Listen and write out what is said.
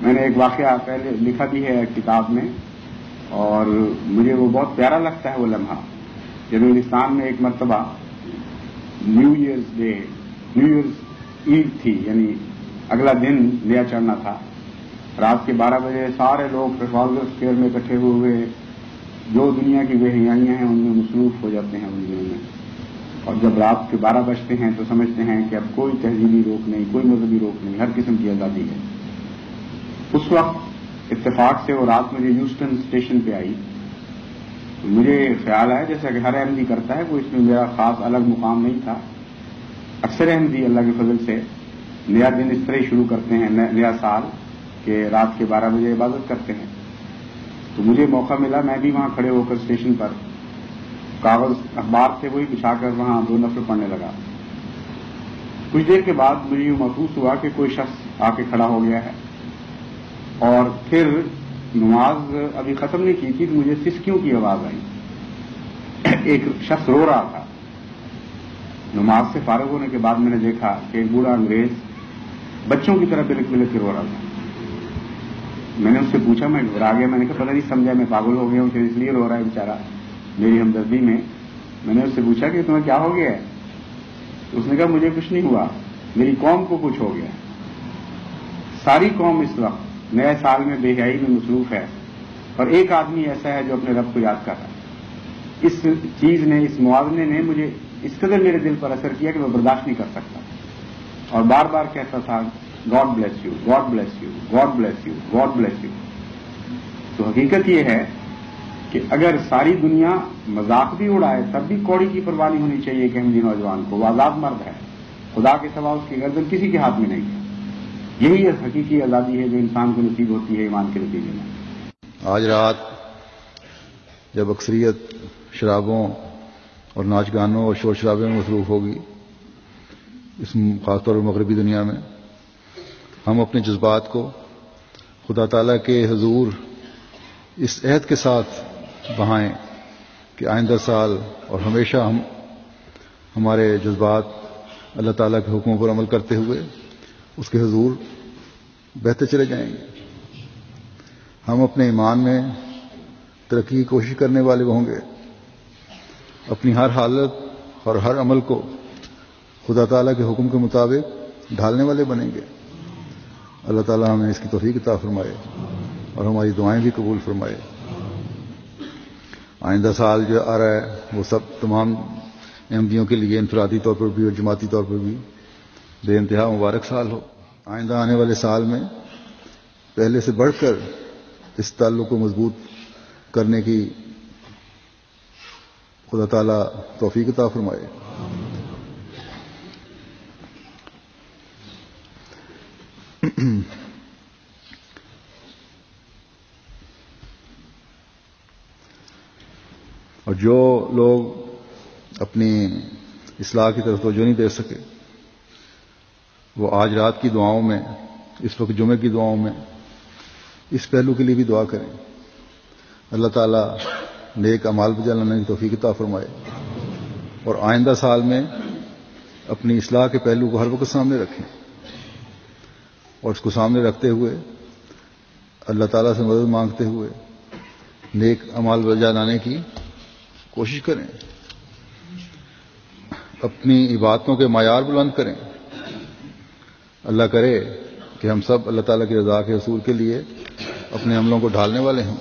میں نے ایک واقعہ پہلے لکھا بھی ہے کتاب میں، اور مجھے وہ بہت پیارا لگتا ہے وہ لمحہ، جب ہندوستان میں ایک مرتبہ نیو ایئرز عید تھی، یعنی اگلا دن نیا چڑھنا تھا۔ رات کے 12 بجے سارے لوگ ٹرافالگر اسکوائر میں اکٹھے ہوئے جو دنیا کی بے حیائیاں ہیں ان میں مصروف ہو جاتے ہیں ان دنوں میں، اور جب رات کے 12 بجتے ہیں تو سمجھتے ہیں کہ اب کوئی تہذیبی روک نہیں، کوئی مذہبی روک نہیں، ہر قسم کی آزادی ہے۔ اس وقت اتفاق سے وہ رات مجھے ہیوسٹن اسٹیشن پہ آئی، مجھے خیال آیا جیسا کہ ہر احمدی کرتا ہے، وہ اس میں میرا خاص الگ مقام نہیں تھا۔ اکثر احمدی اللہ کے فضل سے نیا دن اس طرح شروع کرتے ہیں، نیا سال، کہ رات کے 12 بجے عبادت کرتے ہیں۔ تو مجھے موقع ملا، میں بھی وہاں کھڑے ہو کر اسٹیشن پر کاغذ اخبار سے وہی بچھا کر وہاں 2 نفل پڑھنے لگا۔ کچھ دیر کے بعد مجھے یوں محسوس ہوا کہ کوئی شخص آ کے کھڑا ہو گیا ہے، اور پھر نماز ابھی ختم نہیں کی تھی تو مجھے سسکیوں کی آواز آئی۔ ایک شخص رو رہا تھا۔ نماز سے فارغ ہونے کے بعد میں نے دیکھا کہ ایک بوڑھا انگریز بچوں کی طرح بلک بلک کے رو رہا تھا۔ میں نے اس سے پوچھا، میں گھبرا گیا، میں نے کہا پتہ نہیں سمجھا میں پاگل ہو گیا ہوں کہ اس لیے رو رہا ہے بیچارہ میری ہمدردی میں۔ میں نے اس سے پوچھا کہ تمہیں کیا ہو گیا ہے؟ اس نے کہا مجھے کچھ نہیں ہوا، میری قوم کو کچھ ہو گیا۔ ساری قوم اس وقت نئے سال میں بے حیائی میں مصروف ہے، اور ایک آدمی ایسا ہے جو اپنے رب کو یاد کر رہا ہے۔ اس چیز نے، اس موازنے نے مجھے اس قدر میرے دل پر اثر کیا کہ میں برداشت نہیں کر سکتا، اور بار بار کہتا تھا God bless you, God bless you, God bless you, God bless you. تو حقیقت یہ ہے کہ اگر ساری دنیا مذاق بھی اڑائے تب بھی کوڑی کی پرواہ نہیں ہونی چاہیے کہ احمدی نوجوان کو، وہ آزاد مرد ہے، خدا کے سوا اس کی گردن کسی کے ہاتھ میں نہیں ہے۔ یہی حقیقی آزادی ہے جو انسان کو نصیب ہوتی ہے ایمان کے نتیجے میں۔ آج رات جب اکثریت شرابوں اور ناچ گانوں اور شور شرابے میں مصروف ہوگی، اس خاص طور پر مغربی دنیا میں، ہم اپنے جذبات کو خدا تعالیٰ کے حضور اس عہد کے ساتھ بہائیں کہ آئندہ سال اور ہمیشہ ہمارے جذبات اللہ تعالیٰ کے حکموں پر عمل کرتے ہوئے اس کے حضور بہتے چلے جائیں گے۔ ہم اپنے ایمان میں ترقی کی کوشش کرنے والے ہوں گے، اپنی ہر حالت اور ہر عمل کو خدا تعالیٰ کے حکم کے مطابق ڈھالنے والے بنیں گے۔ اللہ تعالیٰ ہمیں اس کی توفیق عطا فرمائے اور ہماری دعائیں بھی قبول فرمائے۔ آئندہ سال جو آ رہا ہے وہ سب تمام احمدیوں کے لیے انفرادی طور پر بھی اور جماعتی طور پر بھی بے انتہا مبارک سال ہو۔ آئندہ آنے والے سال میں پہلے سے بڑھ کر اس تعلق کو مضبوط کرنے کی خدا تعالیٰ توفیق عطا فرمائے۔ اور جو لوگ اپنی اصلاح کی طرف توجہ نہیں دے سکے وہ آج رات کی دعاؤں میں، اس وقت جمعے کی دعاؤں میں اس پہلو کے لیے بھی دعا کریں۔ اللہ تعالیٰ نیک اعمال بجا لانے کی توفیق عطا فرمائے، اور آئندہ سال میں اپنی اصلاح کے پہلو کو ہر وقت سامنے رکھیں، اور اس کو سامنے رکھتے ہوئے اللہ تعالیٰ سے مدد مانگتے ہوئے نیک اعمال بجا لانے کی کوشش کریں، اپنی عبادتوں کے معیار بلند کریں۔ اللہ کرے کہ ہم سب اللہ تعالیٰ کی رضا کے حصول کے لیے اپنے عملوں کو ڈھالنے والے ہوں۔